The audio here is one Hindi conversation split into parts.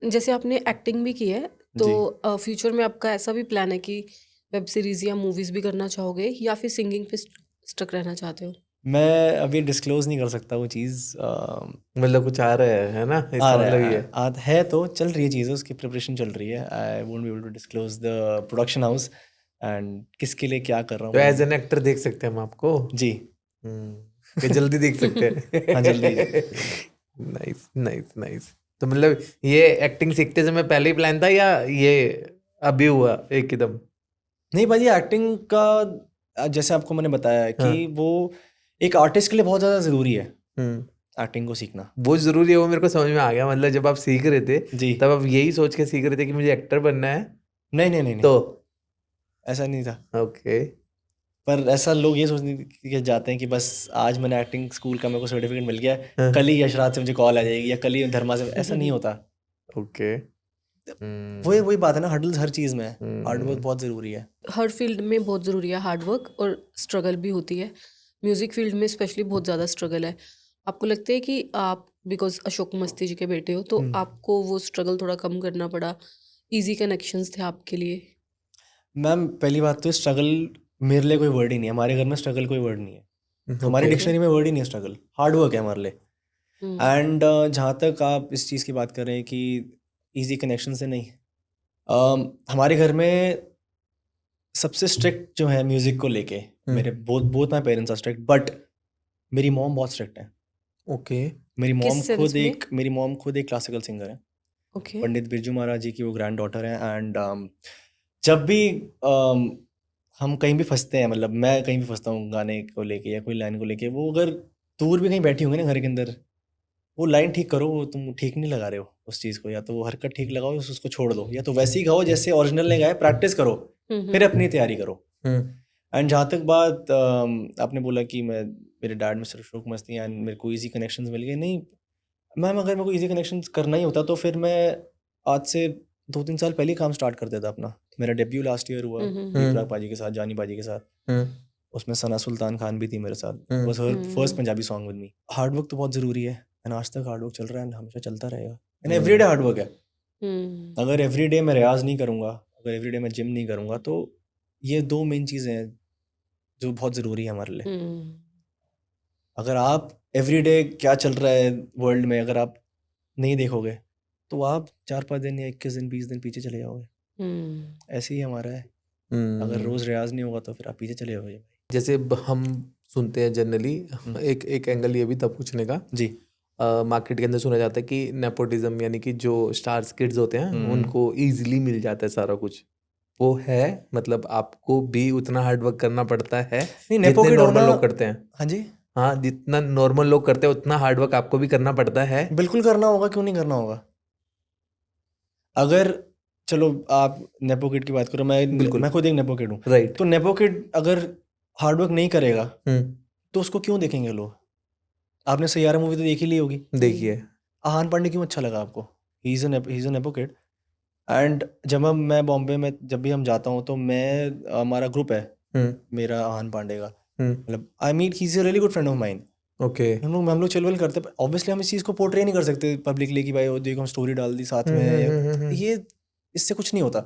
जैसे आपने एक्टिंग भी की है, तो जी। फ्यूचर में आपका ऐसा भी प्लान है कि वेब सीरीज या मूवीज भी करना चाहोगे, या फिर सिंगिंग पे स्टक रहना चाहते हो? मैं अभी डिस्क्लोज नहीं कर सकता वो चीज़। मतलब कुछ आ रहा है ना, आ इसका रहा मतलब है, ये है तो चल रही है चीज़ें, उसकी प्रिपरेशन चल रही है। I won't be able to disclose the production house and किसके लिए क्या कर रहा हूँ तो वो एज नहीं। एन एक्टर देख सकते हैं हम आपको। जी। कि जल्दी देख सकते हाँ, जल्दी। हैं। Nice nice nice. तो मतलब ये एक्टिंग सीखते समय पहले ही प्लान था या ये अभी हुआ एकदम? नहीं भाई, एक्टिंग का जैसे आपको मैंने बताया है कि हाँ। वो एक आर्टिस्ट के लिए बहुत ज़्यादा ज़रूरी है हम्म। एक्टिंग को सीखना। वो जरूरी है, वो मेरे को समझ में आ गया। मतलब जब आप सीख रहे थे जी। तब आप यही सोच के सीख रहे थे कि मुझे एक्टर बनना है। नहीं नहीं नहीं नहीं, तो ऐसा नहीं था। ओके। पर ऐसा लोग ये सोचने के जाते हैं कि बस आज मैंने एक्टिंग स्कूल का मेरे को सर्टिफिकेट मिल गया, हाँ। कल ही यशराज से मुझे कॉल आ जाएगी या कल ही धर्मा से। ऐसा नहीं होता। ओके। वही वही बात है ना, हडल्स हर चीज़ में है। हार्डवर्क हम्म। बहुत ज़रूरी है। हर फील्ड में बहुत ज़रूरी है हार्ड वर्क, और स्ट्रगल भी होती है। म्यूज़िक फील्ड में स्पेशली बहुत ज़्यादा स्ट्रगल है। आपको लगता है कि आप, बिकॉज अशोक मस्ती जी के बेटे हो, तो आपको वो स्ट्रगल थोड़ा कम करना पड़ा? इजी कनेक्शंस थे आपके लिए? मैम पहली बात तो स्ट्रगल मेरे लिए कोई वर्ड ही नहीं है। हमारे घर में स्ट्रगल कोई वर्ड नहीं है। हमारी ओके। डिक्शनरी में वर्ड ही नहीं है स्ट्रगल। हार्डवर्क है हमारे लिए। हम्म। एंड जहाँ तक आप इस चीज़ की बात कर रहे हैं कि इजी कनेक्शन से नहीं, हमारे घर में सबसे स्ट्रिक्ट जो है म्यूज़िक को लेके, मेरे both both my parents are strict, but मेरी मॉम बहुत स्ट्रिक्ट है। ओके। किस सेंस में? मेरी मॉम खुद एक क्लासिकल सिंगर है। ओके। पंडित बिरजू महाराज जी की वो ग्रैंड डॉटर है। एंड जब भी हम कहीं भी फंसते हैं, मतलब मैं कहीं भी फंसता हूँ गाने को लेके या कोई लाइन को लेके, वो अगर दूर भी कहीं बैठी होंगी ना घर के अंदर, वो लाइन ठीक करो, वो तुम ठीक नहीं लगा रहे हो उस चीज़ को, या तो वो हरकत ठीक लगाओ, उसको छोड़ दो, या तो वैसे ही गाओ जैसे ओरिजिनल ने गाया, प्रैक्टिस करो, फिर अपनी तैयारी करो। एंड जहाँ तक बात आपने बोला कि मैं, मेरे डैड में सिर्फ शौक मस्ती एंड मेरे को ईजी कनेक्शंस मिल गए, नहीं मैम, अगर मेरे को ईजी कनेक्शंस करना ही होता तो फिर मैं आज से 2-3 साल पहले ही काम स्टार्ट कर देता अपना। मेरा डेब्यू लास्ट ईयर हुआ दीपराग पाजी के साथ, जानी पाजी के साथ। उसमें सना सुल्तान खान भी थी मेरे साथ। बस her first Punjabi song with me. Hard work तो बहुत ज़रूरी है एंड आज तक हार्ड वर्क चल रहा है एंड हमेशा चलता रहेगा। And every day hard work है। अगर एवरी डे मैं रियाज नहीं करूँगा, अगर एवरी डे मैं जिम नहीं करूँगा, तो ये 2 मेन चीज़ें हैं जो बहुत ज़रूरी है हमारे लिए। अगर आप एवरी डे क्या चल रहा है वर्ल्ड में अगर आप नहीं देखोगे, तो आप 4-5 दिन या 21 दिन 20 दिन पीछे चले जाओगे। ऐसे ही हमारा है। अगर रोज़ रियाज नहीं होगा तो फिर आप पीछे चले जाओगे। जैसे हम सुनते हैं जनरली, एक एक एंगल ये भी था पूछने का। जी। मार्केट के अंदर सुना जाता है कि नेपोटिज्म, यानी कि जो स्टार्स किड्स होते हैं उनको इजीली मिल जाता है सारा कुछ। वो है, मतलब आपको भी उतना हार्ड वर्क करना पड़ता है नहीं, जितने नेपो किड नॉर्मल होना। लोग करते हैं? हाँ जी, हाँ, जितना नॉर्मल लोग करते हैं उतना हार्ड वर्क आपको भी करना पड़ता है। बिल्कुल करना होगा, क्यों नहीं करना होगा। अगर चलो आप नेपो किड की बात करो, बिल्कुल। मैं खुद एक नेपो किड हूँ। राइट। तो नेपो किड अगर हार्ड वर्क नहीं करेगा तो उसको क्यों देखेंगे लोग। आपने सैयारा मूवी तो देख ही ली होगी। देखिए। आहान पांडे क्यों अच्छा लगा आपको? He is a nepo kid. And मैं बॉम्बे में जब भी हम जाता हूँ तो हमारा ग्रुप है मेरा आहान पांडे का, मतलब I mean he is a really good friend of mine. Okay. हम लोग चिल विल करते हैं। ऑब्वियसली हम इस चीज़ को पोर्ट्रे नहीं कर सकते पब्लिकली कि भाई वो देखो हम स्टोरी डाल दी साथ में, या ये इससे कुछ नहीं होता।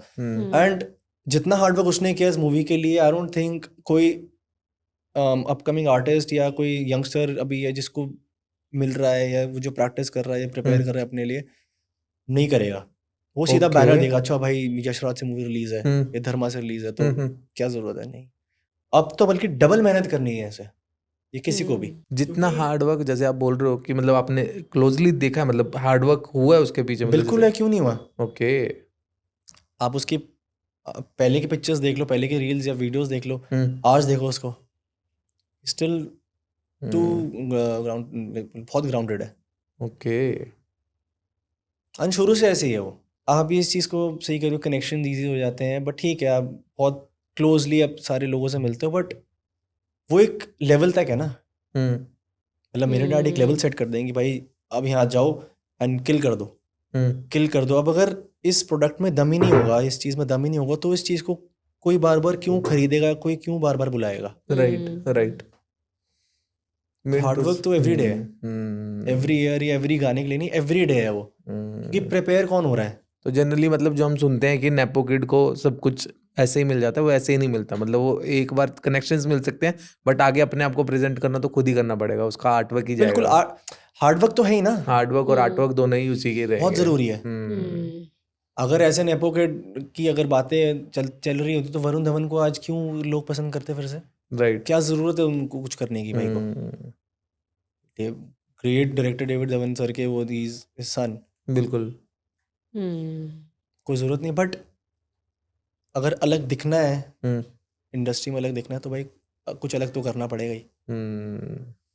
एंड जितना हार्डवर्क उसने किया इस मूवी के लिए, आई डोंट थिंक कोई अपकमिंग आर्टिस्ट या कोई यंगस्टर अभी है जिसको मिल रहा है, या वो जो प्रैक्टिस कर रहा है या प्रिपेयर कर रहा है अपने लिए, नहीं करेगा। वो सीधा ओके। बैनर देगा, अच्छा भाई यशराज से मूवी रिलीज है या धर्मा से रिलीज है, तो क्या ज़रूरत है। नहीं, अब तो बल्कि डबल मेहनत करनी है ऐसे, ये किसी को भी। जितना हार्ड वर्क, जैसे आप बोल रहे हो कि मतलब आपने क्लोजली देखा है, मतलब हार्ड वर्क हुआ है उसके पीछे, मतलब बिल्कुल है, क्यों नहीं हुआ। ओके। आप उसकी पहले की पिक्चर्स देख लो, पहले की रील्स या वीडियोस देख लो, आज देखो उसको, स्टिल टू ग्राउंड, बहुत ग्राउंडेड है। ओके। और शुरू से ऐसे ही है वो। आप भी इस चीज़ को सही करो, कनेक्शन ईजी हो जाते हैं, बट ठीक है आप बहुत क्लोजली अब सारे लोगों से मिलते हो, बट वो एक लेवल तक है ना। मतलब मेरे डैड एक लेवल सेट कर देंगे भाई अब यहाँ जाओ एंड किल कर दो, किल कर दो। अब अगर इस प्रोडक्ट में दम ही नहीं होगा, इस चीज़ में दम ही नहीं होगा, तो इस चीज़ को कोई बार बार क्यों खरीदेगा, कोई क्यों बार बार बुलाएगा। Right right. हार्डवर्क तो एवरी डे है, एवरी ईयर या एवरी गाने के लिए नहीं, एवरी डे है वो। क्योंकि प्रिपेयर कौन हो रहा है? तो जनरली मतलब जो हम सुनते हैं कि नेपो किड को सब कुछ ऐसे ही मिल जाता है, वो ऐसे ही नहीं मिलता। मतलब वो एक बार कनेक्शंस मिल सकते हैं, बट आगे अपने आप को प्रेजेंट करना तो खुद ही करना पड़ेगा, उसका आर्टवर्क ही बिल्कुल जाएगा। हार्डवर्क तो है ही ना, हार्डवर्क और हम्म आर्टवर्क दोनों ही उसी के बहुत रहेंगे। ज़रूरी है। हम्म अगर ऐसे नेपो की अगर बातें चल रही होती तो वरुण धवन को आज क्यों लोग पसंद करते फिर से? राइट। क्या ज़रूरत है उनको कुछ करने की भाई को? Great director David Dhawan sir के वो इज सन, बिल्कुल। हम्म कोई ज़रूरत नहीं। बट अगर अलग दिखना है, हम्म इंडस्ट्री में अलग दिखना है, तो भाई कुछ अलग तो करना पड़ेगा ही। हम्म